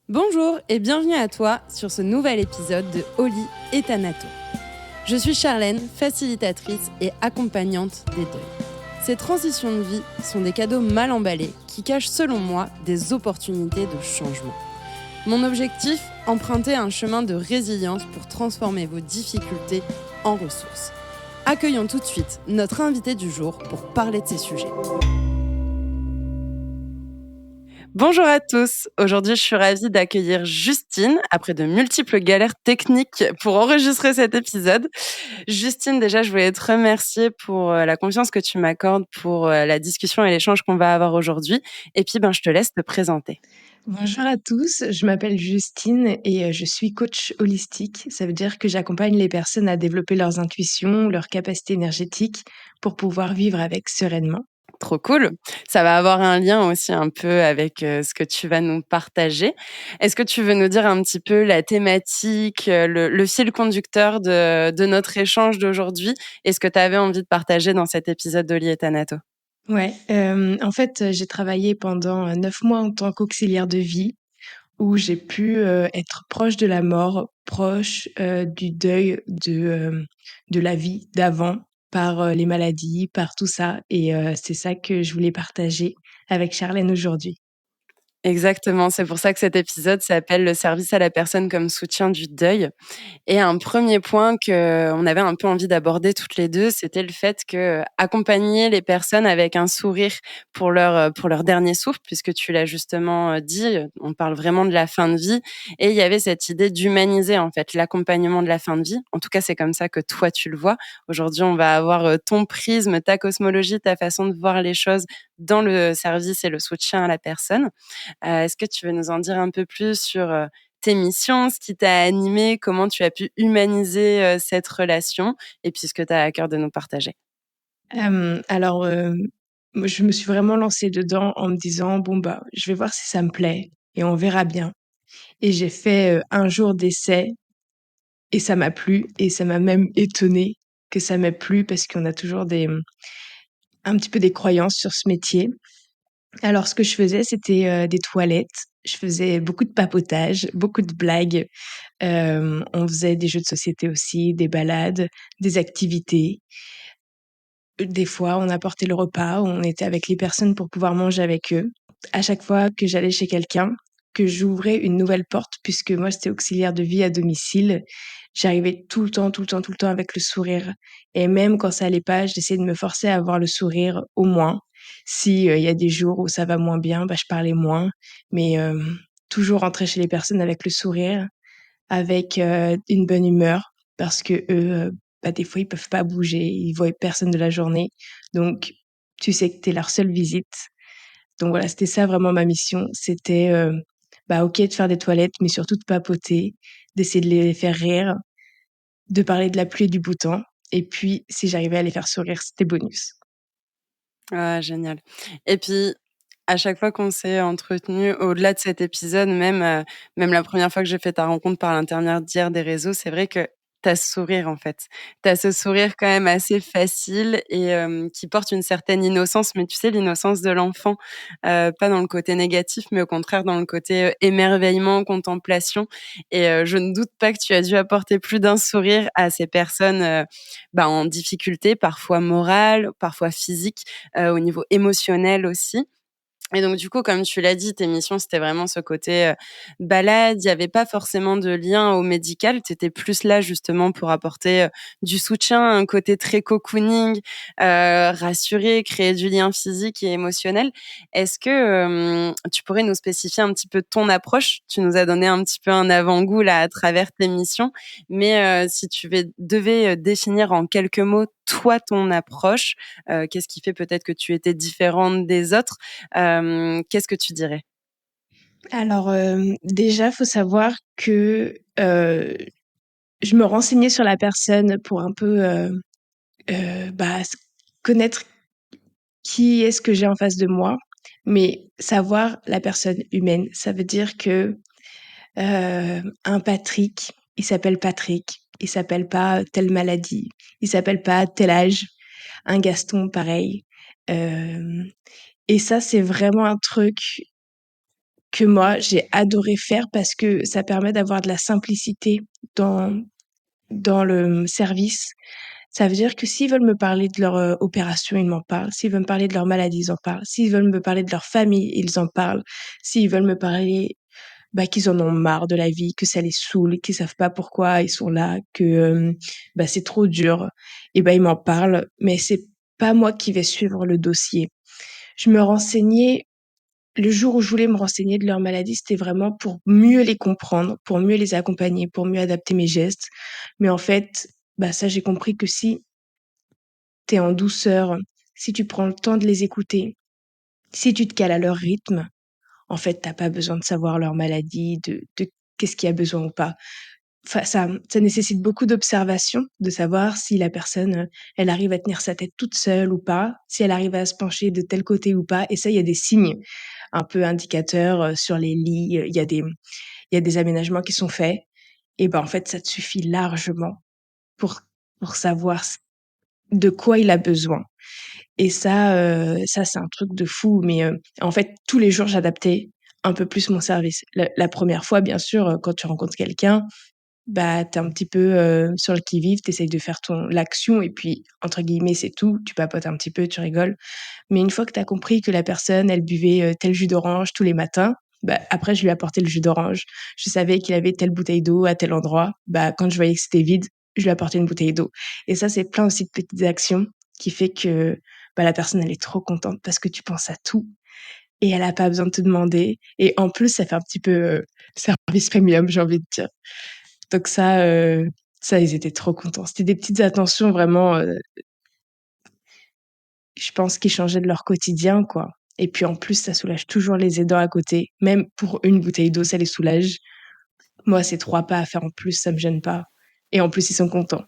Bonjour et bienvenue à toi sur ce nouvel épisode de Oli et Thanato. Je suis Charlène, facilitatrice et accompagnante des deuils. Ces transitions de vie sont des cadeaux mal emballés qui cachent selon moi des opportunités de changement. Mon objectif, emprunter un chemin de résilience pour transformer vos difficultés en ressources. Accueillons tout de suite notre invité du jour pour parler de ces sujets. Bonjour à tous. Aujourd'hui, je suis ravie d'accueillir Justine après de multiples galères techniques pour enregistrer cet épisode. Justine, déjà, je voulais te remercier pour la confiance que tu m'accordes pour la discussion et l'échange qu'on va avoir aujourd'hui. Et puis, je te laisse te présenter. Bonjour à tous, je m'appelle Justine et je suis coach holistique. Ça veut dire que j'accompagne les personnes à développer leurs intuitions, leurs capacités énergétiques pour pouvoir vivre avec sereinement. Trop cool. Ça va avoir un lien aussi un peu avec ce que tu vas nous partager. Est-ce que tu veux nous dire un petit peu la thématique, le fil conducteur de notre échange d'aujourd'hui et ce que tu avais envie de partager dans cet épisode d'Oli et Thanato? Ouais, en fait, j'ai travaillé pendant 9 mois en tant qu'auxiliaire de vie où j'ai pu, être proche de la mort, proche, du deuil de la vie d'avant par, les maladies, par tout ça et c'est ça que je voulais partager avec Charlène aujourd'hui. Exactement, c'est pour ça que cet épisode s'appelle «Le service à la personne comme soutien du deuil». Et un premier point qu'on avait un peu envie d'aborder toutes les 2, c'était le fait que accompagner les personnes avec un sourire pour leur dernier souffle, puisque tu l'as justement, dit, on parle vraiment de la fin de vie et il y avait cette idée d'humaniser, en fait, l'accompagnement de la fin de vie. En tout cas, c'est comme ça que toi, tu le vois. Aujourd'hui, on va avoir, ton prisme, ta cosmologie, ta façon de voir les choses dans le service et le soutien à la personne. Est-ce que tu veux nous en dire un peu plus sur, tes missions, ce qui t'a animé, comment tu as pu humaniser, cette relation et puis ce que tu as à cœur de nous partager? Alors, moi, je me suis vraiment lancée dedans en me disant: «Bon, bah, je vais voir si ça me plaît et on verra bien» et j'ai fait, 1 jour d'essai et ça m'a plu et ça m'a même étonnée que ça m'ait plu parce qu'on a toujours un petit peu des croyances sur ce métier. Alors ce que je faisais, c'était, des toilettes. Je faisais beaucoup de papotage, beaucoup de blagues. On faisait des jeux de société aussi, des balades, des activités. Des fois, on apportait le repas, on était avec les personnes pour pouvoir manger avec eux. À chaque fois que j'allais chez quelqu'un, que j'ouvrais une nouvelle porte, puisque moi j'étais auxiliaire de vie à domicile, j'arrivais tout le temps, tout le temps, tout le temps avec le sourire et même quand ça allait pas, j'essayais de me forcer à avoir le sourire au moins. Si, il y a des jours où ça va moins bien, je parlais moins, mais toujours rentrer chez les personnes avec le sourire, avec, une bonne humeur parce qu'eux, des fois, ils peuvent pas bouger, ils voient personne de la journée. Donc tu sais que tu es leur seule visite. Donc voilà, c'était ça vraiment ma mission. C'était, OK de faire des toilettes, mais surtout de papoter, d'essayer de les faire rire, de parler de la pluie et du beau temps et puis si j'arrivais à les faire sourire, c'était bonus. Ah génial et puis, à chaque fois qu'on s'est entretenu au-delà de cet épisode, même la première fois que j'ai fait ta rencontre par l'intermédiaire des réseaux, c'est vrai que tu as ce sourire, en fait. Tu as ce sourire quand même assez facile et qui porte une certaine innocence, mais tu sais, l'innocence de l'enfant, pas dans le côté négatif, mais au contraire dans le côté, émerveillement, contemplation et je ne doute pas que tu as dû apporter plus d'un sourire à ces personnes, en difficulté, parfois morale, parfois physique, au niveau émotionnel aussi. Et donc du coup, comme tu l'as dit, tes missions, c'était vraiment ce côté, balade. Il y avait pas forcément de lien au médical. Tu étais plus là justement pour apporter, du soutien, un côté très cocooning, rassurer, créer du lien physique et émotionnel. Est-ce que, tu pourrais nous spécifier un petit peu ton approche? Tu nous as donné un petit peu un avant-goût là à travers tes missions, mais si tu devais, définir en quelques mots, toi, ton approche, qu'est-ce qui fait peut-être que tu étais différente des autres? Qu'est-ce que tu dirais? Alors, déjà, faut savoir que, je me renseignais sur la personne pour un peu, s connaître qui est-ce que j'ai en face de moi, mais savoir la personne humaine. Ça veut dire que, un Patrick, il s'appelle Patrick, il s'appelle pas telle maladie, il s'appelle pas tel âge. Un Gaston, pareil. Hem et ça, c'est vraiment un truc que moi, j'ai adoré faire parce que ça permet d'avoir de la simplicité dans dans le service. Ça veut dire que s'ils veulent me parler de leur, opération, ils m'en parlent. S'ils veulent me parler de leur maladie, ils en parlent. S'ils veulent me parler de leur famille, ils en parlent. S'ils veulent me parler, bah, qu'ils en ont marre de la vie, que ça les saoule, qu'ils savent pas pourquoi ils sont là, que, bah, c'est trop dur et bah, ils m'en parlent, mais c'est pas moi qui vais suivre le dossier. Je me renseignais le jour où je voulais me renseigner de leur maladie, c'était vraiment pour mieux les comprendre, pour mieux les accompagner, pour mieux adapter mes gestes. Mais en fait, bah, ça, j'ai compris que si tu es en douceur, si tu prends le temps de les écouter, si tu te cales à leur rythme, en fait, tu pas besoin de savoir leur maladie, de qu'est-ce qu'il y a besoin ou pas. Enfin, ça nécessite beaucoup d'observation, de savoir si la personne, elle arrive à tenir sa tête toute seule ou pas, si elle arrive à se pencher de tel côté ou pas et ça, il y a des signes un peu indicateurs, sur les lits, il y a des aménagements qui sont faits et ben, en fait, ça te suffit largement pour savoir c de quoi il a besoin et ça, c'est un truc de fou mais en fait, tous les jours, j'adaptais un peu plus mon service. La 1re fois, bien sûr, quand tu rencontres quelqu'un, bah, tu es un petit peu, sur le qui-vive, tu essayes de faire ton l'action et puis, entre guillemets, «c'est tout». Tu papotes un petit peu, tu rigoles. Mais une fois que tu as compris que la personne, elle buvait, tel jus d'orange tous les matins, bah, après je lui apportais le jus d'orange. Je savais qu'il avait telle bouteille d'eau à tel endroit, bah, quand je voyais que c'était vide, je lui apportais une bouteille d'eau et ça, c'est plein aussi de petites actions qui fait que, bah, la personne, elle est trop contente parce que tu penses à tout et elle a pas besoin de te demander et en plus, ça fait un petit peu, service premium, j'ai envie de dire. Donc ça, ils étaient trop contents. C'était des petites attentions vraiment, je pense qu'ils changeaient de leur quotidien, quoi et puis, en plus, ça soulage toujours les aidants à côté. Même pour une bouteille d'eau, ça les soulage. Moi, c'est 3 pas à faire en plus, ça me gêne pas et en plus, ils sont contents.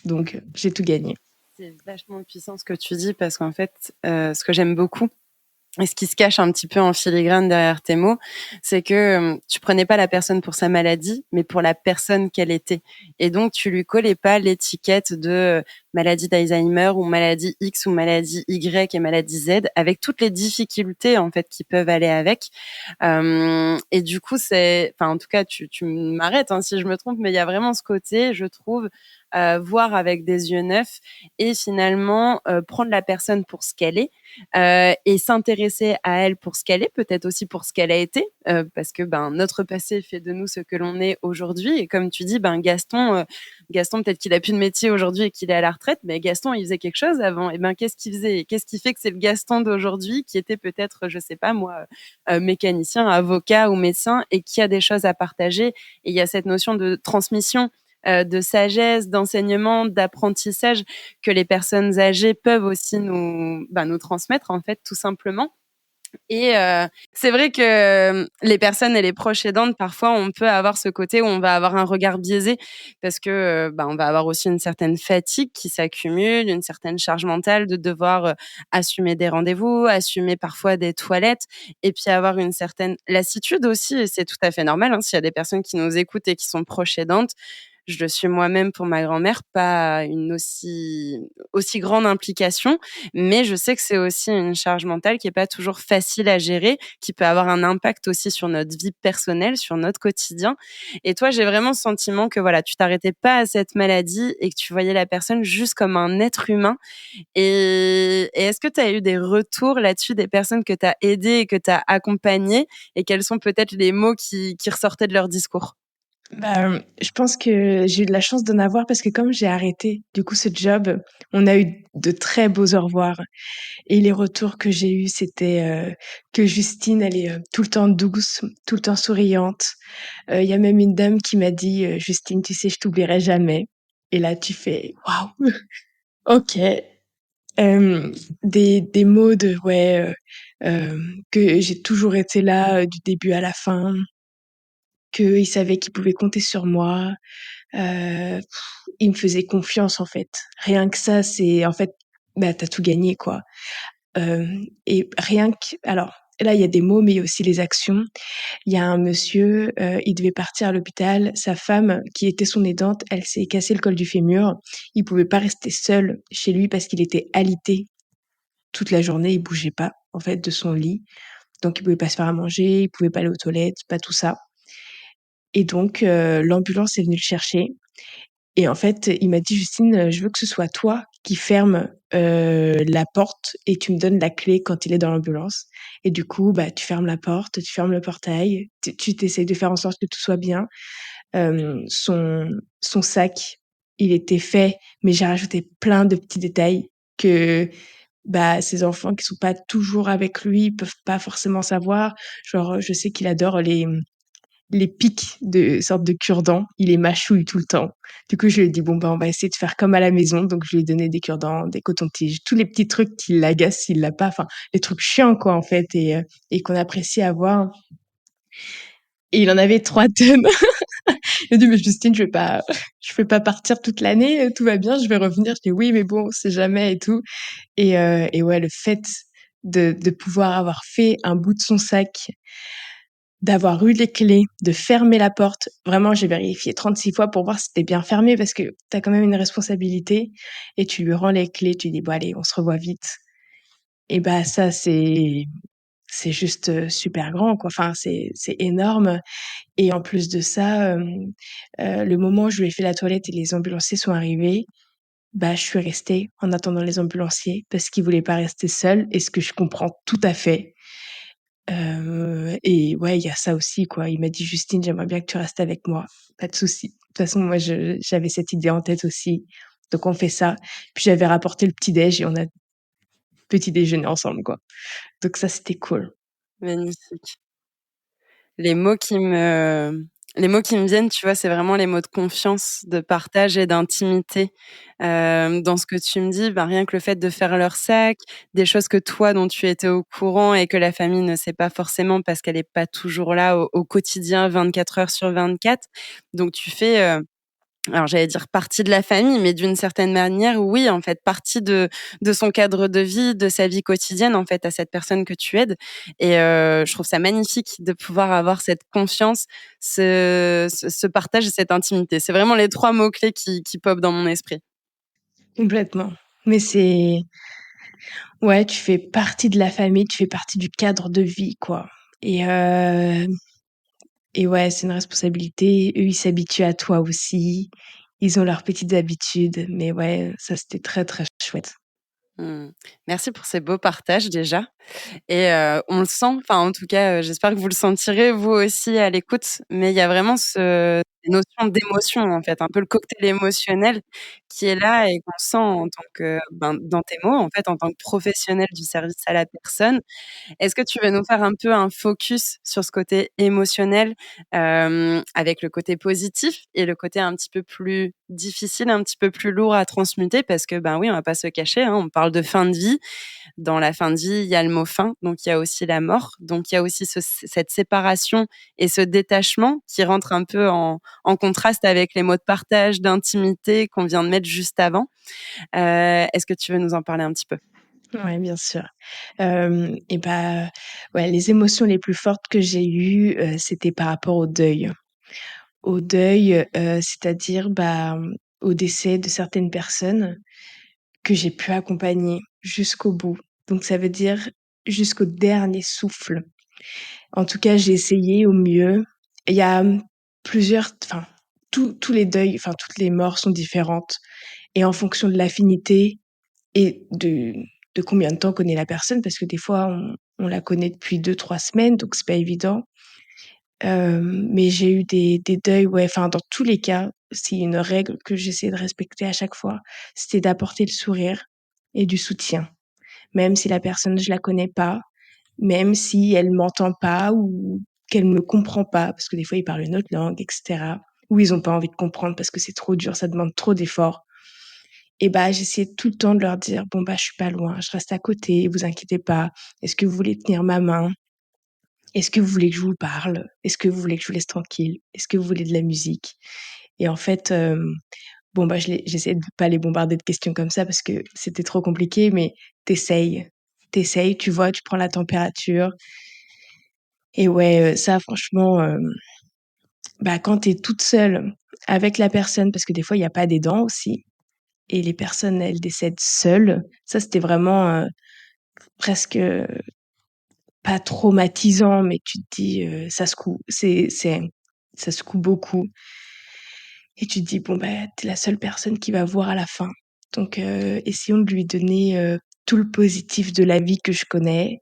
Donc j'ai tout gagné. C'est vachement puissant ce que tu dis parce qu'en fait, ce que j'aime beaucoup et ce qui se cache un petit peu en filigrane derrière tes mots, c'est que tu prenais pas la personne pour sa maladie, mais pour la personne qu'elle était. Et donc, tu lui collais pas l'étiquette de maladie d'Alzheimer ou maladie X ou maladie Y et maladie Z, avec toutes les difficultés en fait qui peuvent aller avec. Et du coup, enfin, en tout cas, tu m'arrêtes hein, si je me trompe, mais il y a vraiment ce côté, je trouve, voir avec des yeux neufs et finalement prendre la personne pour ce qu'elle est et s'intéresser à elle pour ce qu'elle est, peut-être aussi pour ce qu'elle a été, parce que ben notre passé fait de nous ce que l'on est aujourd'hui. Et comme tu dis, ben Gaston peut-être qu'il a plus de métier aujourd'hui et qu'il est à la retraite, mais Gaston il faisait quelque chose avant. Et ben qu'est-ce qu'il faisait? Qu'est-ce qui fait que c'est le Gaston d'aujourd'hui qui était peut-être, je sais pas moi, mécanicien, avocat ou médecin et qui a des choses à partager. Et il y a cette notion de transmission de sagesse, d'enseignement, d'apprentissage que les personnes âgées peuvent aussi nous transmettre en fait tout simplement. Et c'est vrai que les personnes et les proches aidantes, parfois, on peut avoir ce côté où on va avoir un regard biaisé parce que, on va avoir aussi une certaine fatigue qui s'accumule, une certaine charge mentale de devoir, assumer des rendez-vous, assumer parfois des toilettes et puis avoir une certaine lassitude aussi et c'est tout à fait normal, hein. S'il y a des personnes qui nous écoutent et qui sont proches aidantes, je le suis moi-même pour ma grand-mère, pas une aussi grande implication, mais je sais que c'est aussi une charge mentale qui est pas toujours facile à gérer, qui peut avoir un impact aussi sur notre vie personnelle, sur notre quotidien. Et toi, j'ai vraiment ce sentiment que voilà, tu t'arrêtais pas à cette maladie et que tu voyais la personne juste comme un être humain. Et est-ce que tu as eu des retours là-dessus des personnes que tu as aidées et que tu as accompagnées et quels sont peut-être les mots qui ressortaient de leur discours? Bah, je pense que j'ai eu de la chance d'en avoir parce que comme j'ai arrêté, du coup, ce job, on a eu de très beaux au revoir et les retours que j'ai eus, c'était, que Justine, elle est, tout le temps douce, tout le temps souriante. Il y a même une dame qui m'a dit, «Justine, tu sais, je t'oublierai jamais» et là, tu fais: «Waouh, OK». Hem, des mots de ouais, que j'ai toujours été là, du début à la fin, qu'ils savaient qu'ils pouvaient compter sur moi, heu, ils me faisaient confiance, en fait. Rien que ça, c'est en fait, bah, tu as tout gagné, quoi. Et rien que alors là, il y a des mots, mais il y a aussi les actions. Il y a un monsieur, il devait partir à l'hôpital. Sa femme, qui était son aidante, elle s'est cassé le col du fémur. Il pouvait pas rester seul chez lui parce qu'il était alité toute la journée, il bougeait pas, en fait, de son lit. Donc il pouvait pas se faire à manger, il pouvait pas aller aux toilettes, pas tout ça et donc l'ambulance est venue le chercher et en fait, il m'a dit: «Justine, je veux que ce soit toi qui ferme, la porte et tu me donnes la clé quand il est dans l'ambulance» et du coup, bah, tu fermes la porte, tu fermes le portail, tu essaies de faire en sorte que tout soit bien. Son sac, il était fait, mais j'ai rajouté plein de petits détails que, bah, ses enfants qui sont pas toujours avec lui peuvent pas forcément savoir. Genre, je sais qu'il adore les pics de sorte de cure-dents, il les mâchouille tout le temps. Du coup, je lui ai dit: «Bon, bah, on va essayer de faire comme à la maison», donc je lui ai donné des cure-dents, des cotons-tiges, tous les petits trucs qui l'agacent s'il l'a pas, enfin, les trucs chiants quoi, en fait et qu'on apprécie avoir et il en avait 3 tonnes. Il a dit: «Mais Justine, je vais pas partir toute l'année, tout va bien, je vais revenir». Je dis: «Oui, mais bon, on sait jamais et tout» et ouais, le fait de pouvoir avoir fait un bout de son sac, d'avoir eu les clés, de fermer la porte. Vraiment, j'ai vérifié 36 fois pour voir si c'était bien fermé parce que tu as quand même une responsabilité et tu lui rends les clés, tu dis: «Bon allez, on se revoit vite» et bah, ça, c'est juste, super grand, quoi. Enfin, c'est énorme et en plus de ça, le moment où je lui ai fait la toilette et les ambulanciers sont arrivés, bah, je suis restée en attendant les ambulanciers parce qu'il voulait pas rester seul et ce que je comprends tout à fait. Et ouais, il y a ça aussi, quoi. Il m'a dit: «Justine, j'aimerais bien que tu restes avec moi». Pas de souci. De toute façon, moi, j'avais cette idée en tête aussi, donc on fait ça. Puis j'avais rapporté le petit déj et on a petit déjeuner ensemble, quoi. Donc ça, c'était cool. Magnifique. Les mots qui me les mots qui me viennent, tu vois, c'est vraiment les mots de confiance, de partage et d'intimité. Dans ce que tu me dis, ben, rien que le fait de faire leur sac, des choses que toi, dont tu étais au courant et que la famille ne sait pas forcément parce qu'elle est pas toujours là au quotidien 24 heures sur 24. Donc tu fais, alors j'allais dire partie de la famille, mais d'une certaine manière, oui, en fait, partie de son cadre de vie, de sa vie quotidienne, en fait, à cette personne que tu aides et je trouve ça magnifique de pouvoir avoir cette confiance, ce partage et cette intimité. C'est vraiment les 3 mots clés qui popent dans mon esprit. Complètement. Mais c'est ouais, tu fais partie de la famille, tu fais partie du cadre de vie, quoi et heu et ouais, c'est une responsabilité. Eux, ils s'habituent à toi aussi. Ils ont leurs petites habitudes, mais ouais, ça, c'était très, très chouette. Mmh. Merci pour ces beaux partages déjà. Et on le sent, enfin en tout cas, j'espère que vous le sentirez vous aussi à l'écoute, mais il y a vraiment cette notion d'émotion en fait, un peu le cocktail émotionnel qui est là et qu'on sent en tant que ben, dans tes mots en fait, en tant que professionnel du service à la personne. Est-ce que tu veux nous faire un peu un focus sur ce côté émotionnel, avec le côté positif et le côté un petit peu plus difficile, un petit peu plus lourd à transmuter? Parce que, ben, oui, on va pas se cacher, hein, on parle de fin de vie. Dans la fin de vie, il y a le mot fin, donc il y a aussi la mort, donc il y a aussi cette séparation et ce détachement qui rentre un peu en contraste avec les mots de partage, d'intimité qu'on vient de mettre juste avant. Est-ce que tu veux nous en parler un petit peu? Ouais, bien sûr. Et bah, ouais, les émotions les plus fortes que j'ai eues, c'était par rapport au deuil. Au deuil, c'est-à-dire, bah, au décès de certaines personnes que j'ai pu accompagner jusqu'au bout. Donc ça veut dire jusqu'au dernier souffle. En tout cas, j'ai essayé au mieux. Il y a, plusieurs enfin, tous les deuils, enfin, toutes les morts sont différentes et en fonction de l'affinité et de combien de temps connaît la personne, parce que des fois, on la connaît depuis 2 3 semaines, donc c'est pas évident. Mais j'ai eu des deuils, ouais, enfin, dans tous les cas, c'est une règle que j'essaie de respecter à chaque fois, c'était d'apporter le sourire et du soutien. Même si la personne, je la connais pas, même si elle m'entend pas ou qu'elle me comprend pas, parce que des fois, ils parlent une autre langue et cetera, ou ils ont pas envie de comprendre parce que c'est trop dur, ça demande trop d'efforts. Et bah, j'essayais tout le temps de leur dire: «Bon, bah, je suis pas loin, je reste à côté, vous inquiétez pas. Est-ce que vous voulez tenir ma main? Est-ce que vous voulez que je vous parle? Est-ce que vous voulez que je vous laisse tranquille? Est-ce que vous voulez de la musique?» Et en fait, bon, bah, j'essayais de pas les bombarder de questions comme ça parce que c'était trop compliqué, mais tu essayes, tu vois, tu prends la température et ouais, ça franchement, bah, quand tu es toute seule avec la personne parce que des fois il y a pas d'aidant aussi et les personnes, elles décèdent seules. Ça, c'était vraiment, presque, pas traumatisant, mais tu te dis, ça secoue, ça secoue beaucoup et tu te dis: «Bon, bah, tu es la seule personne qui va voir à la fin». Donc essayons de lui donner, tout le positif de la vie que je connais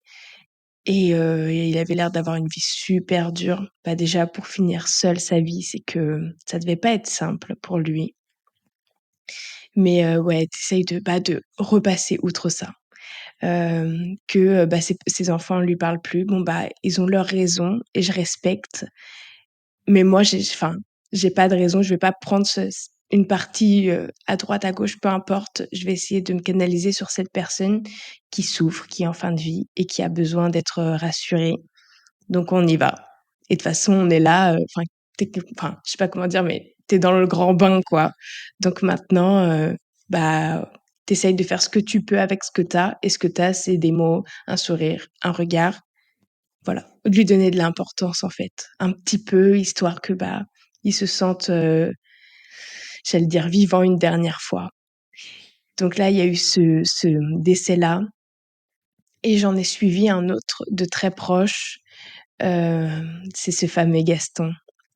et il avait l'air d'avoir une vie super dure. Bah, déjà pour finir seul sa vie, c'est que ça devait pas être simple pour lui. Mais ouais, tu de repasser outre ça. Bah, ses enfants lui parlent plus. Bon, bah, ils ont leurs raisons et je respecte. Mais moi, j'ai pas de raison. Je vais pas prendre une partie, à droite, à gauche, peu importe. Je vais essayer de me canaliser sur cette personne qui souffre, qui est en fin de vie et qui a besoin d'être, rassurée. Donc on y va et de toute façon, on est là, je sais pas comment dire, mais tu es dans le grand bain, quoi. Donc maintenant, bah, tu essayes de faire ce que tu peux avec ce que tu as et ce que tu as, c'est des mots, un sourire, un regard. Voilà, de lui donner de l'importance, en fait, un petit peu, histoire que, bah, il se sente, j'allais dire vivant une dernière fois. Donc là, il y a eu ce décès-là et j'en ai suivi un autre de très proche. C'est ce fameux Gaston.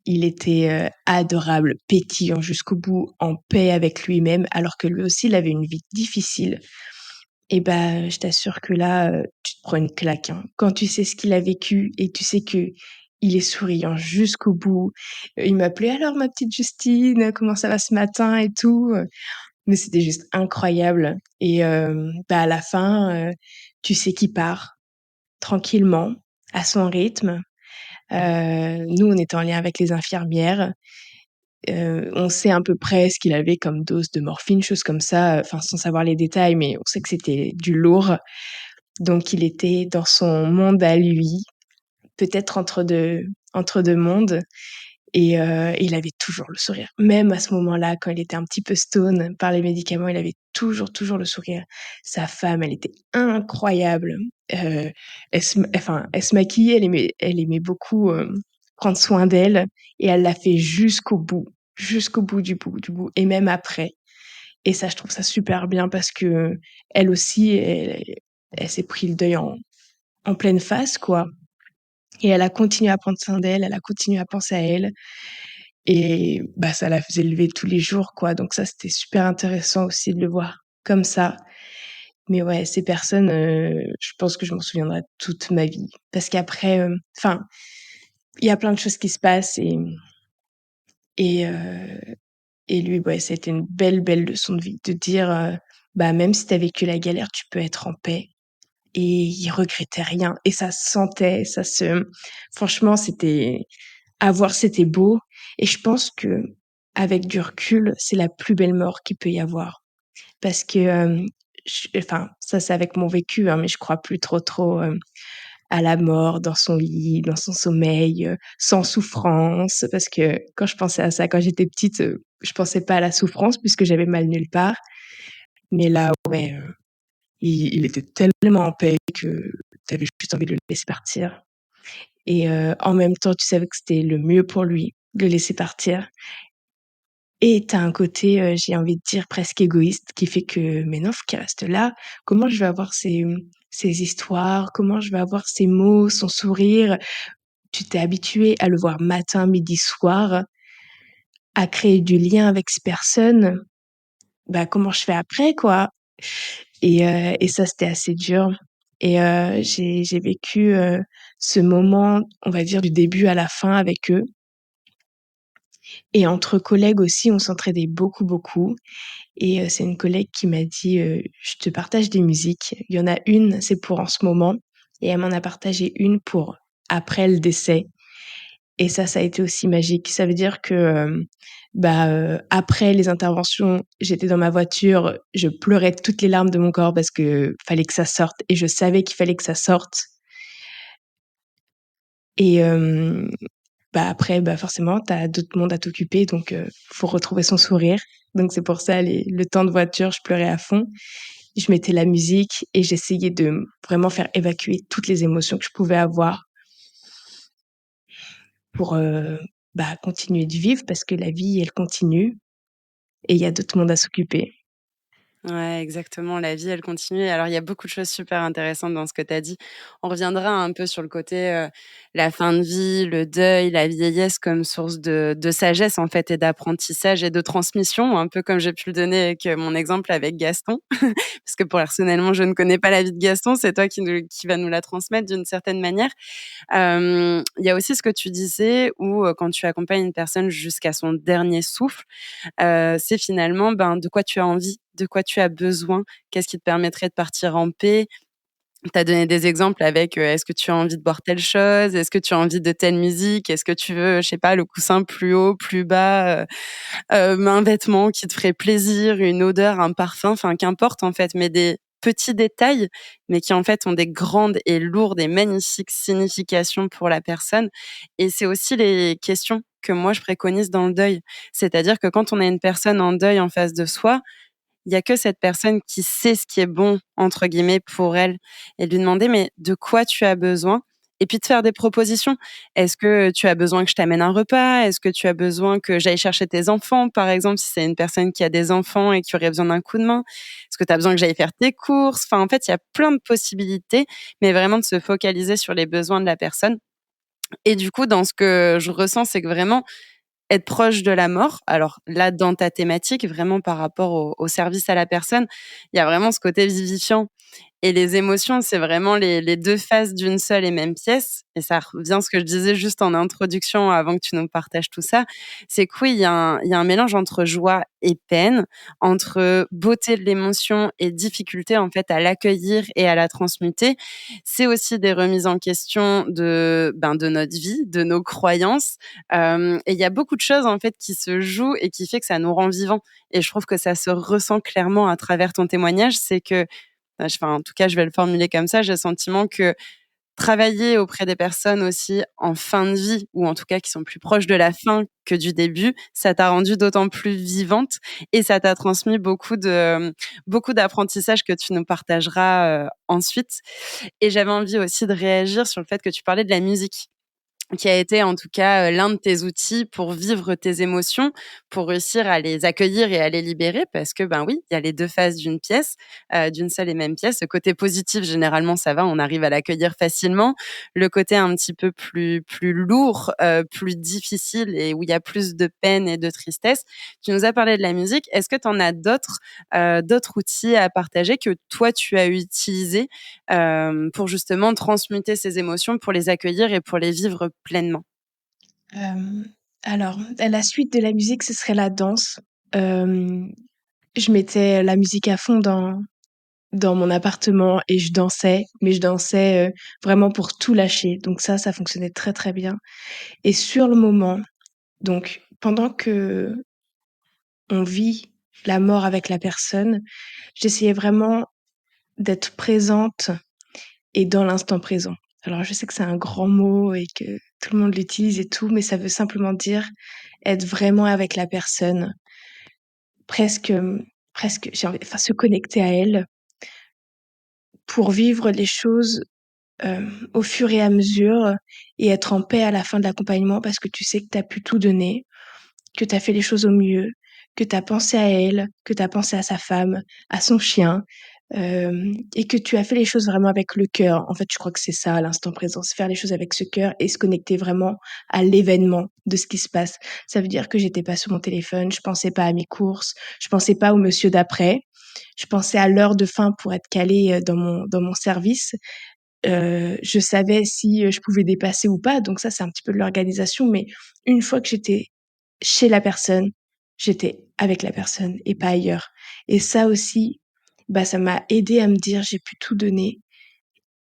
Il était, adorable, pétillant jusqu'au bout, en paix avec lui-même, alors que lui aussi, il avait une vie difficile et bah, je t'assure que là, tu te prends une claque, hein. Quand tu sais ce qu'il a vécu et tu sais qu'il est souriant jusqu'au bout. Il m'appelait: «Alors ma petite Justine, comment ça va ce matin?» et tout, mais c'était juste incroyable et bah, à la fin, tu sais qu'il part tranquillement, à son rythme. Nous, on était en lien avec les infirmières. On sait à peu près ce qu'il avait comme dose de morphine, choses comme ça, enfin, sans savoir les détails, mais on sait que c'était du lourd. Donc il était dans son monde à lui, peut-être entre 2 mondes et il avait toujours le sourire. Même à ce moment-là, quand il était un petit peu stone par les médicaments, il avait toujours, toujours le sourire. Sa femme, elle était incroyable. Heu, elle se maquillait, elle aimait beaucoup, prendre soin d'elle et elle l'a fait jusqu'au bout du bout du bout et même après et ça, je trouve ça super bien parce qu'elle aussi, elle s'est pris le deuil en pleine face, quoi et elle a continué à prendre soin d'elle, elle a continué à penser à elle et bah, ça la faisait lever tous les jours, quoi, donc ça, c'était super intéressant aussi de le voir comme ça. Mais ouais, ces personnes, je pense que je m'en souviendrai toute ma vie. Parce qu'après, enfin, il y a plein de choses qui se passent et heu et lui, ouais, ça a été une belle, belle leçon de vie de dire, bah, même si tu as vécu la galère, tu peux être en paix et il regrettait rien et ça se sentait, ça se franchement, c'était à voir, c'était beau et je pense qu'avec du recul, c'est la plus belle mort qu'il peut y avoir. Parce que, ça, c'est avec mon vécu, hein, mais je crois plus trop, à la mort dans son lit, dans son sommeil, sans souffrance. Parce que quand je pensais à ça quand j'étais petite, je pensais pas à la souffrance puisque j'avais mal nulle part. Mais là, ouais, il était tellement en paix que tu avais juste envie de le laisser partir et en même temps, tu savais que c'était le mieux pour lui de le laisser partir et tu as un côté, j'ai envie de dire presque égoïste qui fait que: «Mais non, faut qu'il reste là. Comment je vais avoir ces histoires? Comment je vais avoir ces mots, son sourire?» Tu t'es habitué à le voir matin, midi, soir, à créer du lien avec ces personnes. Bah, comment je fais après, quoi? Et ça, c'était assez dur et j'ai vécu, ce moment, on va dire, du début à la fin avec eux et entre collègues aussi, on s'entraidait beaucoup, beaucoup et c'est une collègue qui m'a dit, «Je te partage des musiques. Il y en a une, c'est pour en ce moment» et elle m'en a partagé une pour après le décès. Et ça a été aussi magique. Ça veut dire que, après les interventions, j'étais dans ma voiture, je pleurais toutes les larmes de mon corps parce que fallait que ça sorte et je savais qu'il fallait que ça sorte et après, bah, forcément, tu as d'autres mondes à t'occuper donc faut retrouver son sourire. Donc c'est pour ça le temps de voiture, je pleurais à fond. Je mettais la musique et j'essayais de vraiment faire évacuer toutes les émotions que je pouvais avoir pour, continuer de vivre parce que la vie, elle continue et il y a d'autres mondes à s'occuper. Ouais, exactement, la vie, elle continue. Alors, il y a beaucoup de choses super intéressantes dans ce que tu as dit. On reviendra un peu sur le côté, la fin de vie, le deuil, la vieillesse comme source de sagesse, en fait, et d'apprentissage et de transmission, un peu comme j'ai pu le donner avec, mon exemple avec Gaston. Parce que personnellement, je ne connais pas la vie de Gaston, c'est toi qui va nous la transmettre d'une certaine manière. Il y a aussi ce que tu disais où, quand tu accompagnes une personne jusqu'à son dernier souffle, c'est finalement, ben, de quoi tu as envie, de quoi tu as besoin, qu'est-ce qui te permettrait de partir en paix. Tu as donné des exemples avec, est-ce que tu as envie de boire telle chose? Est-ce que tu as envie de telle musique? Est-ce que tu veux, je sais pas, le coussin plus haut, plus bas, un vêtement qui te ferait plaisir, une odeur, un parfum, enfin qu'importe en fait, mais des petits détails, mais qui en fait ont des grandes et lourdes et magnifiques significations pour la personne. Et c'est aussi les questions que moi je préconise dans le deuil. C'est-à-dire que quand on a une personne en deuil en face de soi, il y a que cette personne qui sait ce qui est «bon» entre guillemets pour elle et lui demander: «Mais de quoi tu as besoin?» et puis de faire des propositions. Est-ce que tu as besoin que je t'amène un repas? Est-ce que tu as besoin que j'aille chercher tes enfants, par exemple, si c'est une personne qui a des enfants et qui aurait besoin d'un coup de main? Est-ce que tu as besoin que j'aille faire tes courses? Enfin, en fait, il y a plein de possibilités, mais vraiment de se focaliser sur les besoins de la personne et du coup, dans ce que je ressens, c'est que vraiment être proche de la mort, alors là, dans ta thématique, vraiment par rapport au service à la personne, il y a vraiment ce côté vivifiant et les émotions, c'est vraiment les 2 faces d'une seule et même pièce et ça revient à ce que je disais juste en introduction avant que tu nous partages tout ça. C'est que oui, il y a un mélange entre joie et peine, entre beauté de l'émotion et difficulté, en fait, à l'accueillir et à la transmuter. C'est aussi des remises en question de notre vie, de nos croyances, et il y a beaucoup de choses, en fait, qui se jouent et qui fait que ça nous rend vivants et je trouve que ça se ressent clairement à travers ton témoignage. C'est que enfin, en tout cas, je vais le formuler comme ça. J'ai le sentiment que travailler auprès des personnes aussi en fin de vie ou en tout cas qui sont plus proches de la fin que du début, ça t'a rendue d'autant plus vivante et ça t'a transmis beaucoup d'apprentissage que tu nous partageras, ensuite et j'avais envie aussi de réagir sur le fait que tu parlais de la musique qui a été en tout cas, l'un de tes outils pour vivre tes émotions, pour réussir à les accueillir et à les libérer parce que, ben, oui, il y a les 2 faces d'une pièce, d'une seule et même pièce. Le côté positif, généralement, ça va, on arrive à l'accueillir facilement. Le côté un petit peu plus lourd, plus difficile et où il y a plus de peine et de tristesse. Tu nous as parlé de la musique. Est-ce que tu en as d'autres outils à partager que toi tu as utilisés pour justement transmuter ces émotions, pour les accueillir et pour les vivre pleinement. Hem, alors, la suite de la musique, ce serait la danse. Hem, je mettais la musique à fond dans mon appartement et je dansais, mais je dansais, vraiment pour tout lâcher. Donc ça fonctionnait très, très bien et sur le moment, donc pendant qu'on vit la mort avec la personne, j'essayais vraiment d'être présente et dans l'instant présent. Alors je sais que c'est un grand mot et que tout le monde l'utilise et tout, mais ça veut simplement dire être vraiment avec la personne, presque, presque j'ai envie enfin se connecter à elle pour vivre les choses, au fur et à mesure et être en paix à la fin de l'accompagnement parce que tu sais que tu as pu tout donner, que tu as fait les choses au mieux, que tu as pensé à elle, que tu as pensé à sa femme, à son chien, et que tu as fait les choses vraiment avec le cœur. En fait, je crois que c'est ça l'instant présent, c'est faire les choses avec ce cœur et se connecter vraiment à l'événement de ce qui se passe. Ça veut dire que j'étais pas sur mon téléphone, je pensais pas à mes courses, je pensais pas au monsieur d'après, je pensais à l'heure de fin pour être calée, dans mon service. Je savais si, je pouvais dépasser ou pas, donc ça, c'est un petit peu de l'organisation, mais une fois que j'étais chez la personne, j'étais avec la personne et pas ailleurs et ça aussi, bah, ça m'a aidée à me dire: «J'ai pu tout donner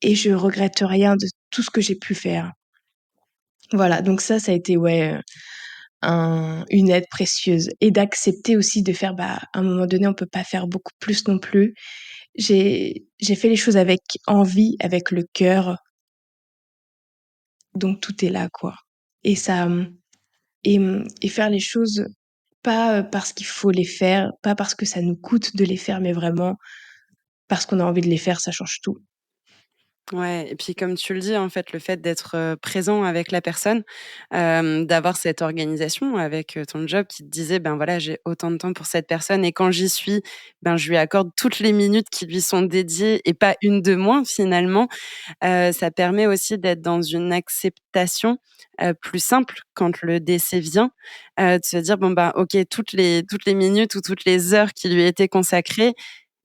et je regrette rien de tout ce que j'ai pu faire». Voilà, donc ça a été, ouais, une aide précieuse et d'accepter aussi de faire, bah, à un moment donné, on peut pas faire beaucoup plus non plus. J'ai fait les choses avec envie, avec le cœur, donc tout est là, quoi et ça, et faire les choses pas, parce qu'il faut les faire, pas parce que ça nous coûte de les faire, mais vraiment parce qu'on a envie de les faire, ça change tout. Ouais et puis comme tu le dis, en fait, le fait d'être, présent avec la personne, d'avoir cette organisation avec, ton job qui te disait: «Ben, voilà, j'ai autant de temps pour cette personne et quand j'y suis, ben, je lui accorde toutes les minutes qui lui sont dédiées et pas une de moins finalement». Ça permet aussi d'être dans une acceptation, plus simple quand le décès vient, de se dire: «Bon, ben, OK, toutes les minutes ou toutes les heures qui lui étaient consacrées,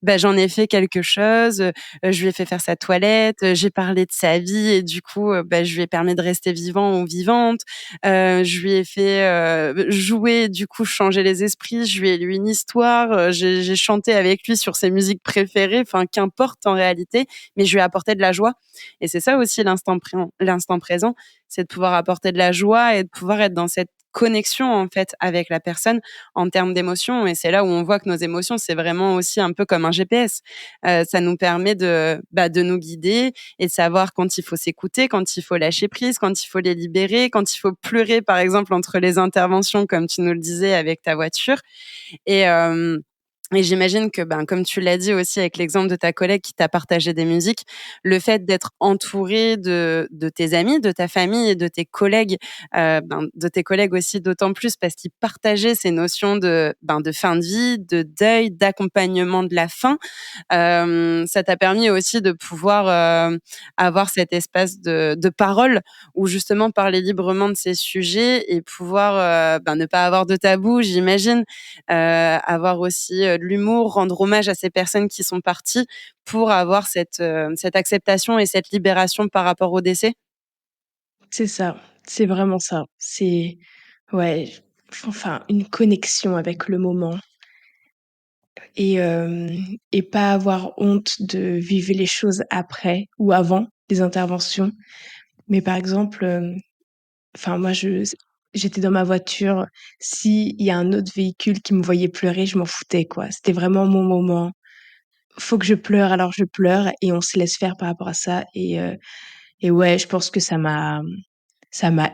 bah, j'en ai fait quelque chose, je lui ai fait faire sa toilette, j'ai parlé de sa vie et du coup, bah, je lui ai permis de rester vivant ou vivante. Je lui ai fait, jouer, du coup, changer les esprits, je lui ai lu une histoire, j'ai chanté avec lui sur ses musiques préférées, enfin, qu'importe en réalité, mais je lui ai apporté de la joie et c'est ça aussi l'instant présent, c'est de pouvoir apporter de la joie et de pouvoir être dans cette connexion, en fait, avec la personne en termes d'émotions et c'est là où on voit que nos émotions, c'est vraiment aussi un peu comme un GPS. Ça nous permet de nous guider et de savoir quand il faut s'écouter, quand il faut lâcher prise, quand il faut les libérer, quand il faut pleurer, par exemple, entre les interventions, comme tu nous le disais avec ta voiture et j'imagine que, ben, comme tu l'as dit aussi avec l'exemple de ta collègue qui t'a partagé des musiques, le fait d'être entouré de tes amis, de ta famille et de tes collègues, ben, de tes collègues aussi d'autant plus parce qu'ils partageaient ces notions de fin de vie, de deuil, d'accompagnement de la fin. Ça t'a permis aussi de pouvoir, avoir cet espace de parole où justement parler librement de ces sujets et pouvoir, ben, ne pas avoir de tabou, j'imagine. Avoir aussi, de l'humour, rendre hommage à ces personnes qui sont parties pour avoir cette acceptation et cette libération par rapport au décès? C'est ça, c'est vraiment ça. C'est ouais, enfin une connexion avec le moment et pas avoir honte de vivre les choses après ou avant les interventions. Mais par exemple, enfin moi j'étais dans ma voiture, s'il y a un autre véhicule qui me voyait pleurer, je m'en foutais quoi. C'était vraiment mon moment. Faut que je pleure, alors je pleure et on se laisse faire par rapport à ça et ouais, je pense que ça m'a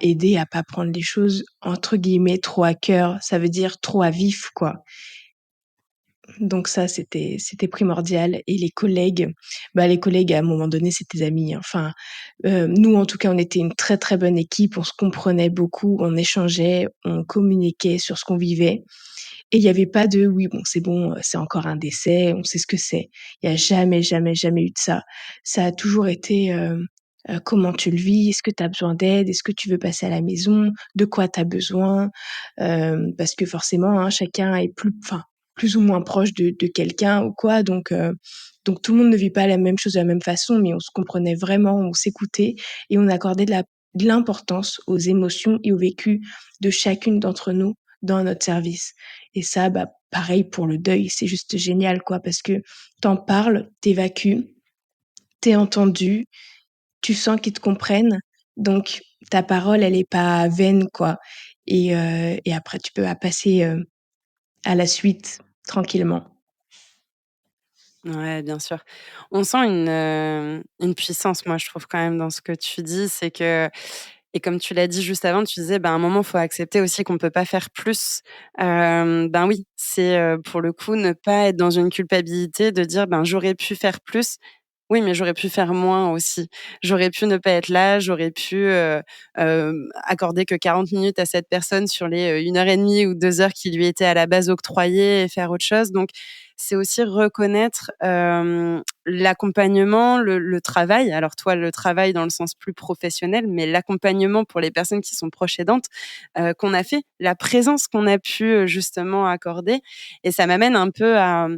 aidé à pas prendre les choses entre guillemets «trop à cœur», ça veut dire trop à vif quoi. Donc ça, c'était primordial et les collègues à un moment donné, c'est tes amis, hein. Enfin, nous en tout cas, on était une très, très bonne équipe, on se comprenait beaucoup, on échangeait, on communiquait sur ce qu'on vivait et il y avait pas de: «Oui, bon, c'est encore un décès, on sait ce que c'est». Il y a jamais, jamais, jamais eu de ça. Ça a toujours été, «Comment tu le vis? Est-ce que tu as besoin d'aide? Est-ce que tu veux passer à la maison? De quoi tu as besoin?» Parce que forcément, hein, chacun est plus ou moins proche de quelqu'un ou quoi, donc tout le monde ne vit pas la même chose de la même façon, mais on se comprenait vraiment, on s'écoutait et on accordait de l'importance aux émotions et au vécu de chacune d'entre nous dans notre service et ça, bah, pareil pour le deuil, c'est juste génial, quoi, parce que tu en parles, tu évacues, tu es entendu, tu sens qu'ils te comprennent, donc ta parole, elle est pas vaine, quoi et après tu peux, passer, à la suite tranquillement. Ouais, bien sûr. On sent une puissance, moi, je trouve quand même dans ce que tu dis, c'est que et comme tu l'as dit juste avant, tu disais, ben, à un moment, il faut accepter aussi qu'on peut pas faire plus. Ben, oui, c'est, pour le coup, ne pas être dans une culpabilité de dire: «Ben, j'aurais pu faire plus». Oui, mais j'aurais pu faire moins aussi. J'aurais pu ne pas être là, j'aurais pu, accorder que 40 minutes à cette personne sur les, 1 heure et demie ou 2 heures qui lui étaient à la base octroyées et faire autre chose. Donc c'est aussi reconnaître, l'accompagnement, le travail. Alors toi, le travail dans le sens plus professionnel, mais l'accompagnement pour les personnes qui sont proches aidantes, qu'on a fait, la présence qu'on a pu, justement accorder et ça m'amène un peu à,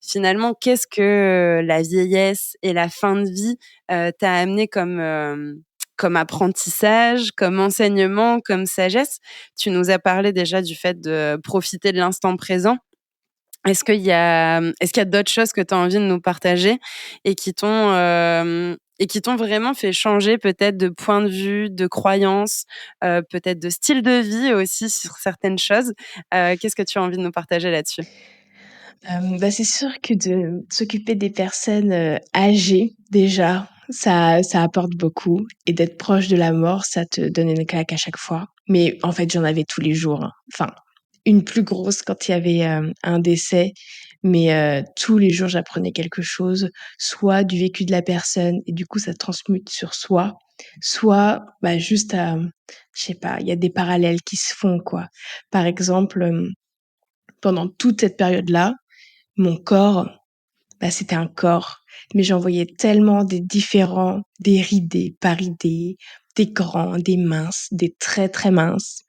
finalement, qu'est-ce que, la vieillesse et la fin de vie, t'a amené comme apprentissage, comme enseignement, comme sagesse? Tu nous as parlé déjà du fait de profiter de l'instant présent. Est-ce qu'il y a d'autres choses que tu as envie de nous partager et qui t'ont vraiment fait changer peut-être de point de vue, de croyance, peut-être de style de vie aussi sur certaines choses? Qu'est-ce que tu as envie de nous partager là-dessus? Bah, c'est sûr que de s'occuper des personnes, âgées, déjà, ça apporte beaucoup et d'être proche de la mort, ça te donne une claque à chaque fois. Mais en fait, j'en avais tous les jours, hein. Enfin, une plus grosse quand il y avait, un décès, mais tous les jours j'apprenais quelque chose, soit du vécu de la personne et du coup ça transmute sur soi, soit, bah, juste je sais pas, il y a des parallèles qui se font, quoi. Par exemple, pendant toute cette période-là, mon corps, bah, c'était un corps, mais j'en voyais tellement des différents, des ridés, pas ridés, des grands, des minces, des très, très minces,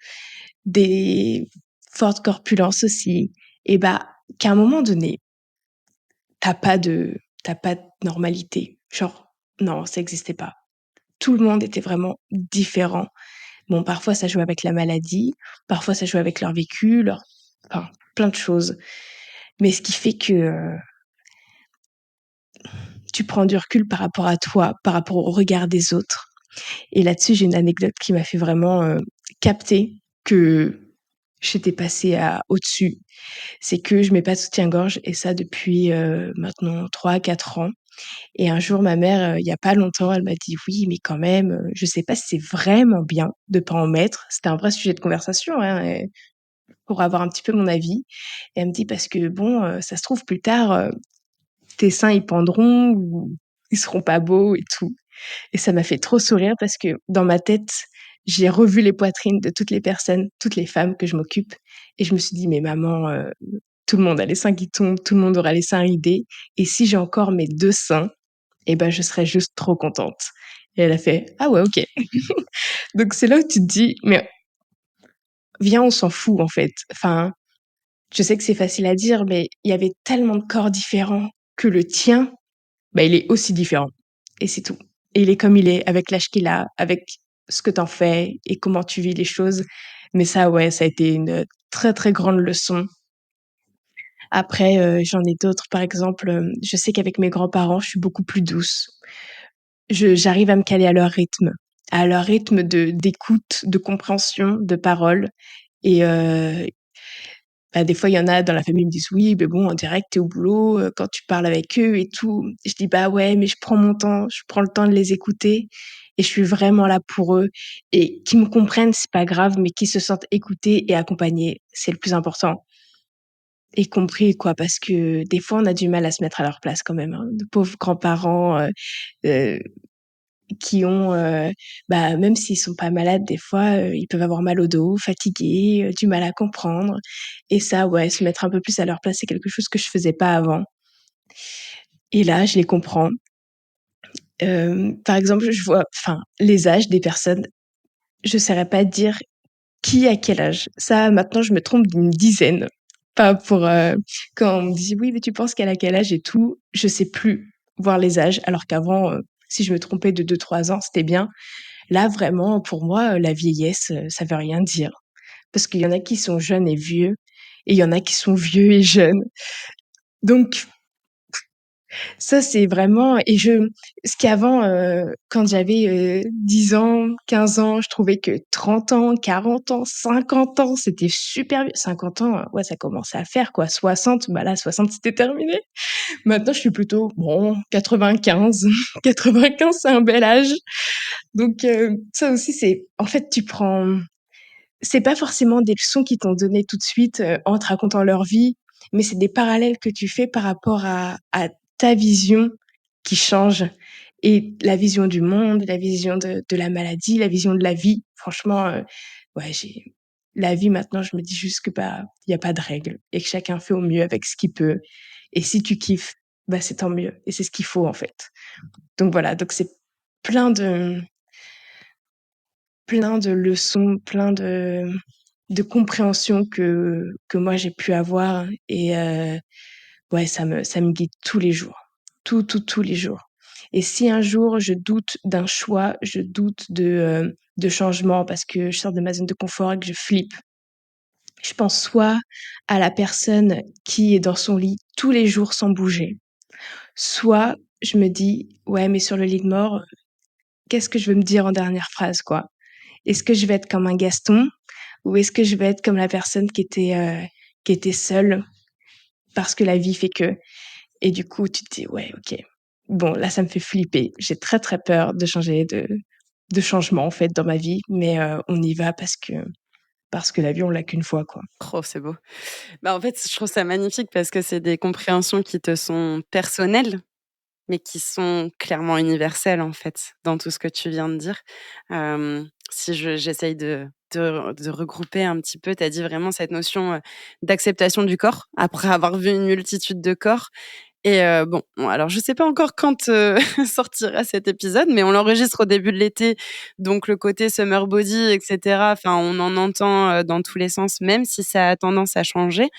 des fortes corpulences aussi et bah, qu'à un moment donné, t'as pas de normalité. Genre, non, ça existait pas. Tout le monde était vraiment différent. Bon, parfois ça jouait avec la maladie, parfois ça jouait avec leur vécu, leur enfin, plein de choses. Mais ce qui fait que, tu prends du recul par rapport à toi, par rapport au regard des autres. Et là-dessus, j'ai une anecdote qui m'a fait vraiment, capter que j'étais passée à au-dessus. C'est que je mets pas de soutien-gorge et ça depuis, maintenant 3 4 ans et un jour ma mère, il y a pas longtemps, elle m'a dit: «Oui, mais quand même, je sais pas si c'est vraiment bien de pas en mettre». C'était un vrai sujet de conversation, hein, et pour avoir un petit peu mon avis et elle me dit: «Parce que bon, ça se trouve plus tard, tes seins ils pendront ou ils seront pas beaux et tout». Et ça m'a fait trop sourire parce que dans ma tête, j'ai revu les poitrines de toutes les personnes, toutes les femmes que je m'occupe et je me suis dit: «Mais maman, tout le monde a les seins qui tombent, tout le monde aura les seins ridés et si j'ai encore mes 2 seins et ben, je serai juste trop contente». Et elle a fait: «Ah ouais, OK». Donc c'est là où tu te dis: «Mais viens, on s'en fout en fait». Enfin, je sais que c'est facile à dire, mais il y avait tellement de corps différents que le tien, bah, il est aussi différent et c'est tout et il est comme il est, avec l'âge qu'il a, avec ce que tu en fais et comment tu vis les choses. Mais ça, ouais, ça a été une très, très grande leçon. Après, j'en ai d'autres, par exemple, je sais qu'avec mes grands-parents, je suis beaucoup plus douce. Je j'arrive à me caler à leur rythme de d'écoute, de compréhension, de parole et bah, des fois, il y en a dans la famille, ils me disent: «Oui, mais bon, on dirait que tu es au boulot, quand tu parles avec eux et tout». Je dis: «Bah, ouais, mais je prends mon temps, je prends le temps de les écouter et je suis vraiment là pour eux et qu'ils me comprennent, c'est pas grave, mais qu'ils se sentent écoutés et accompagnés, c'est le plus important et compris, quoi». Parce que des fois, on a du mal à se mettre à leur place quand même, hein. De pauvres grands-parents, heu, qui ont, bah, même s'ils sont pas malades, des fois, ils peuvent avoir mal au dos, fatigués, du mal à comprendre et ça, ouais, se mettre un peu plus à leur place, c'est quelque chose que je faisais pas avant et là, je les comprends. Par exemple, je vois enfin, les âges des personnes, je saurais pas dire qui a quel âge. Ça, maintenant, je me trompe d'une dizaine. Pas pour, quand on me dit: «Oui, mais tu penses qu'elle a quel âge et tout?» je sais plus voir les âges alors qu'avant, si je me trompais de 2 3 ans, c'était bien. Là, vraiment, pour moi, la vieillesse, ça veut rien dire. Parce qu'il y en a qui sont jeunes et vieux et il y en a qui sont vieux et jeunes. Donc ça, c'est vraiment et je ce qu'avant, quand j'avais, 10 ans, 15 ans, je trouvais que 30 ans, 40 ans, 50 ans, c'était super vieux. 50 ans, ouais, ça commençait à faire quoi. 60, bah là, 60, c'était terminé. Maintenant, je suis plutôt, bon, 95. 95, c'est un bel âge. Donc ça aussi, c'est en fait, tu prends c'est pas forcément des leçons qu'ils t'ont données tout de suite, en te racontant leur vie, mais c'est des parallèles que tu fais par rapport à ta vision qui change et la vision du monde, la vision de la maladie, la vision de la vie. Franchement, ouais, j'ai la vie maintenant, je me dis juste que, bah, il y a pas de règle et que chacun fait au mieux avec ce qu'il peut et si tu kiffes, bah, c'est tant mieux et c'est ce qu'il faut, en fait. Donc voilà, donc c'est plein de plein de leçons, plein de compréhension que moi j'ai pu avoir et ouais, ça me guide tous les jours. Tous les jours et si un jour je doute d'un choix, je doute de changement parce que je sors de ma zone de confort et que je flippe, je pense soit à la personne qui est dans son lit tous les jours sans bouger, soit je me dis: «Ouais, mais sur le lit de mort, qu'est-ce que je veux me dire en dernière phrase, quoi? Est-ce que je vais être comme un Gaston ou est-ce que je vais être comme la personne qui était seule parce que la vie fait que et du coup, tu te dis: «Ouais, OK. Bon, là, ça me fait flipper. J'ai très, très peur de changer de changement, en fait, dans ma vie, mais on y va parce que la vie, on l'a qu'une fois, quoi. Oh, c'est beau. Bah, en fait, je trouve ça magnifique parce que c'est des compréhensions qui te sont personnelles, mais qui sont clairement universelles, en fait, dans tout ce que tu viens de dire. Si j'essaye de regrouper un petit peu, tu as dit vraiment cette notion, d'acceptation du corps, après avoir vu une multitude de corps. Et bon, alors je sais pas encore quand, sortira cet épisode, mais on l'enregistre au début de l'été, donc le côté summer body et cetera, enfin, on en entend, dans tous les sens, même si ça a tendance à changer.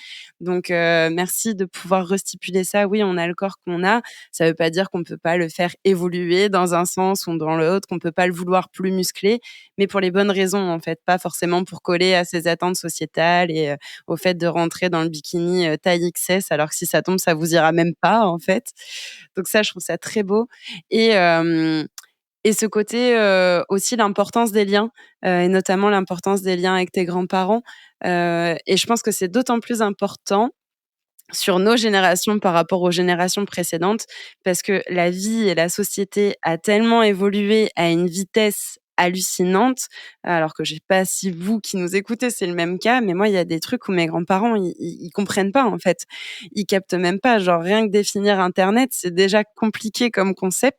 Donc merci de pouvoir restipuler ça. Oui, on a le corps qu'on a, ça veut pas dire qu'on peut pas le faire évoluer dans un sens ou dans l'autre, qu'on peut pas le vouloir plus musclé, mais pour les bonnes raisons, en fait, pas forcément pour coller à ces attentes sociétales et au fait de rentrer dans le bikini, taille XS alors que si ça tombe, ça vous ira même pas, en fait. Donc ça, je trouve ça très beau et hem et ce côté, aussi l'importance des liens, et notamment l'importance des liens avec tes grands-parents, et je pense que c'est d'autant plus important sur nos générations par rapport aux générations précédentes, parce que la vie et la société a tellement évolué à une vitesse hallucinante, alors que je sais pas si vous qui nous écoutez, c'est le même cas, mais moi, il y a des trucs où mes grands-parents, ils comprennent pas, en fait. Ils captent même pas, genre rien que définir internet, c'est déjà compliqué comme concept.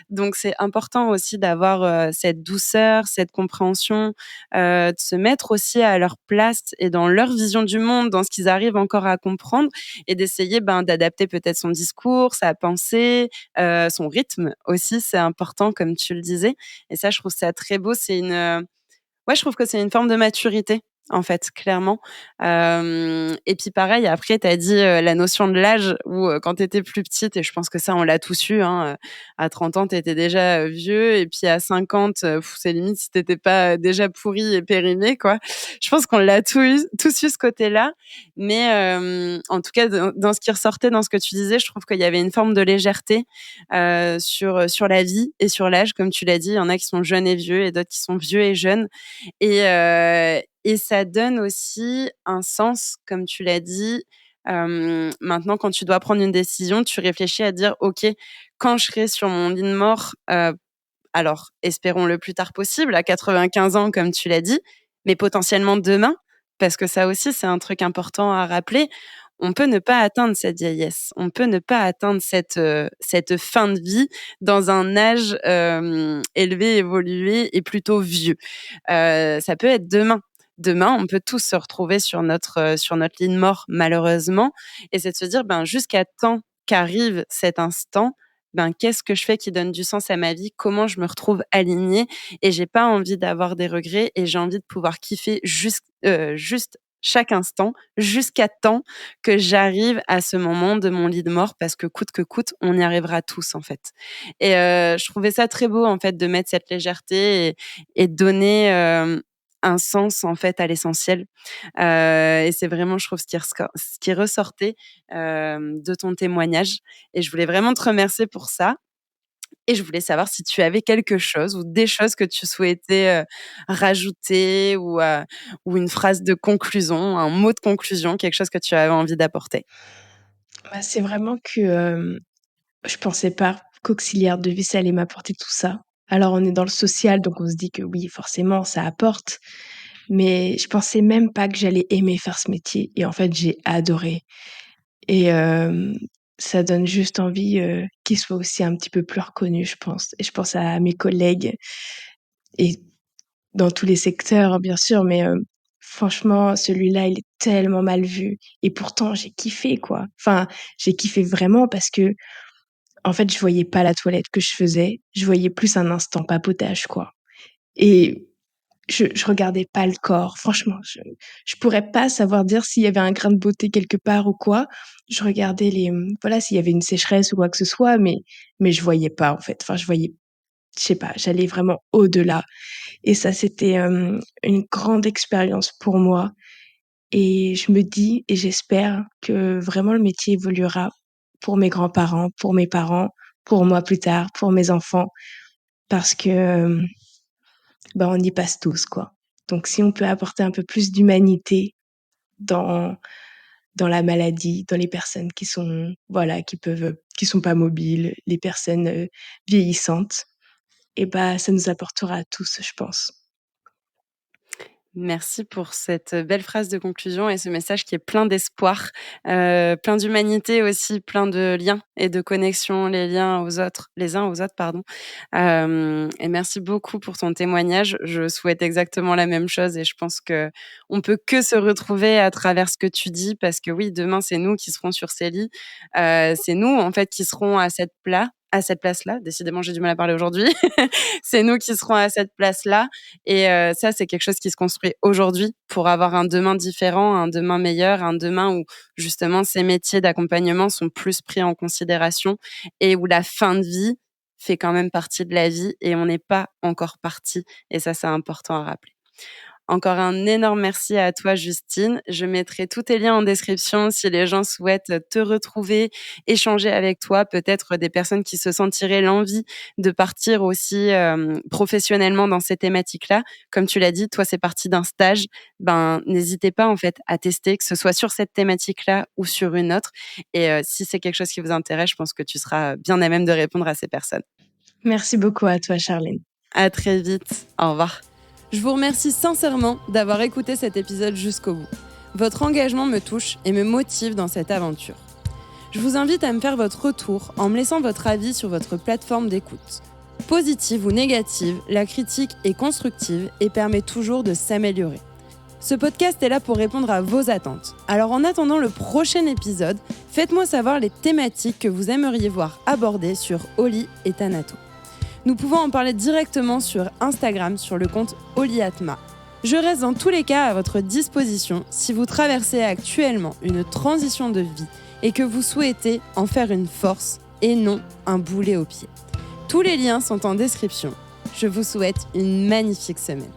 Donc c'est important aussi d'avoir, cette douceur, cette compréhension, de se mettre aussi à leur place et dans leur vision du monde, dans ce qu'ils arrivent encore à comprendre et d'essayer, ben, d'adapter peut-être son discours, sa pensée, son rythme aussi, c'est important comme tu le disais et ça, je trouve ça très beau. C'est une, ouais, je trouve que c'est une forme de maturité, en fait, clairement. Et puis pareil, après, tu as dit, la notion de l'âge où, quand tu étais plus petite et je pense que ça, on l'a tous eu, hein, à 30 ans, tu étais déjà, vieux et puis à 50, c'est limite si tu étais pas, déjà pourri et périmé, quoi. Je pense qu'on l'a tous eu ce côté-là, mais en tout cas, dans ce qui ressortait dans ce que tu disais, je trouve qu'il y avait une forme de légèreté, sur la vie et sur l'âge, comme tu l'as dit. Il y en a qui sont jeunes et vieux et d'autres qui sont vieux et jeunes et ça donne aussi un sens, comme tu l'as dit. Maintenant, quand tu dois prendre une décision, tu réfléchis à dire: «OK, quand je serai sur mon lit de mort, alors espérons le plus tard possible, à 95 ans comme tu l'as dit, mais potentiellement demain», parce que ça aussi c'est un truc important à rappeler. On peut ne pas atteindre cette vieillesse, on peut ne pas atteindre cette fin de vie dans un âge, élevé, évolué et plutôt vieux. Ça peut être demain. Demain, on peut tous se retrouver sur notre lit de mort malheureusement et c'est de se dire: «Ben, jusqu'à temps qu'arrive cet instant, ben, qu'est-ce que je fais qui donne du sens à ma vie? Comment je me retrouve alignée?» Et j'ai pas envie d'avoir des regrets et j'ai envie de pouvoir kiffer juste chaque instant, jusqu'à temps que j'arrive à ce moment de mon lit de mort parce que coûte, on y arrivera tous, en fait. Et je trouvais ça très beau, en fait, de mettre cette légèreté et de donner, un sens, en fait, à l'essentiel. Et c'est vraiment, je trouve, ce qui ressortait, de ton témoignage et je voulais vraiment te remercier pour ça et je voulais savoir si tu avais quelque chose ou des choses que tu souhaitais, rajouter ou une phrase de conclusion, un mot de conclusion, quelque chose que tu avais envie d'apporter? Bah, c'est vraiment que, je pensais pas qu'auxiliaire de vie, ça allait m'apporter tout ça. Alors on est dans le social, donc on se dit que oui, forcément, ça apporte, mais je pensais même pas que j'allais aimer faire ce métier et en fait, j'ai adoré et ça donne juste envie, qu'il soit aussi un petit peu plus reconnu, je pense et je pense à mes collègues et dans tous les secteurs, bien sûr, mais franchement, celui-là, il est tellement mal vu et pourtant j'ai kiffé, quoi. Enfin, j'ai kiffé vraiment parce que en fait, je voyais pas la toilette que je faisais, je voyais plus un instant papotage, quoi et je regardais pas le corps. Franchement, je pourrais pas savoir dire s'il y avait un grain de beauté quelque part ou quoi. Je regardais voilà, s'il y avait une sécheresse ou quoi que ce soit, mais je voyais pas, en fait. Enfin, je sais pas, j'allais vraiment au-delà et ça, c'était, une grande expérience pour moi et je me dis et j'espère que vraiment le métier évoluera pour mes grands-parents, pour mes parents, pour moi plus tard, pour mes enfants parce que, bah, on y passe tous, quoi. Donc si on peut apporter un peu plus d'humanité dans dans la maladie, dans les personnes qui sont voilà, qui sont pas mobiles, les personnes, vieillissantes et bah, ça nous apportera à tous, je pense. Merci pour cette belle phrase de conclusion et ce message qui est plein d'espoir, plein d'humanité aussi, plein de liens et de connexions, les uns aux autres, pardon. Et merci beaucoup pour ton témoignage. Je souhaite exactement la même chose et je pense qu'on peut que se retrouver à travers ce que tu dis parce que oui, demain, c'est nous qui serons sur ces lits. C'est nous, en fait, qui serons à cette place-là. Décidément, j'ai du mal à parler aujourd'hui. C'est nous qui serons à cette place-là et ça, c'est quelque chose qui se construit aujourd'hui pour avoir un demain différent, un demain meilleur, un demain où justement ces métiers d'accompagnement sont plus pris en considération et où la fin de vie fait quand même partie de la vie et on n'est pas encore parti et ça, c'est important à rappeler. Encore un énorme merci à toi, Justine. Je mettrai tous tes liens en description si les gens souhaitent te retrouver, échanger avec toi, peut-être des personnes qui se sentiraient l'envie de partir aussi professionnellement dans ces thématiques-là. Comme tu l'as dit, toi, c'est parti d'un stage. Ben, n'hésitez pas en fait à tester, que ce soit sur cette thématique-là ou sur une autre. Et si c'est quelque chose qui vous intéresse, je pense que tu seras bien à même de répondre à ces personnes. Merci beaucoup à toi, Charline. À très vite. Au revoir. Je vous remercie sincèrement d'avoir écouté cet épisode jusqu'au bout. Votre engagement me touche et me motive dans cette aventure. Je vous invite à me faire votre retour en me laissant votre avis sur votre plateforme d'écoute. Positive ou négative, la critique est constructive et permet toujours de s'améliorer. Ce podcast est là pour répondre à vos attentes. Alors en attendant le prochain épisode, faites-moi savoir les thématiques que vous aimeriez voir abordées sur Oli et Thanato. Nous pouvons en parler directement sur Instagram sur le compte Oliatma. Je reste dans tous les cas à votre disposition si vous traversez actuellement une transition de vie et que vous souhaitez en faire une force et non un boulet au pied. Tous les liens sont en description. Je vous souhaite une magnifique semaine.